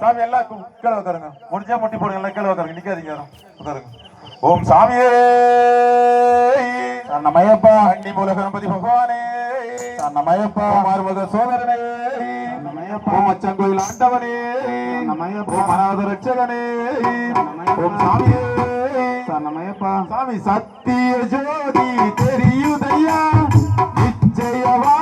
சாமி எல்லாம் கீழே உட்காருங்க. முடிஞ்சா முட்டி போடுங்க. கீழே உட்காருங்க. நிக்காதீங்க. உட்காருங்க. ஓம் சாமியே நம்மையப்பா அண்டி மூல கணபதி பகவானே நம்மையப்பா மார்மக சோதரனே நம்மையப்பா மச்சங்கோயில் ஆண்டவனே நம்மையப்பா மனாத ரட்சகனே ஓம் சாமியே நம்மையப்பா சாமி சத்திய ஜோதி தெரியுதையா நிச்சயவா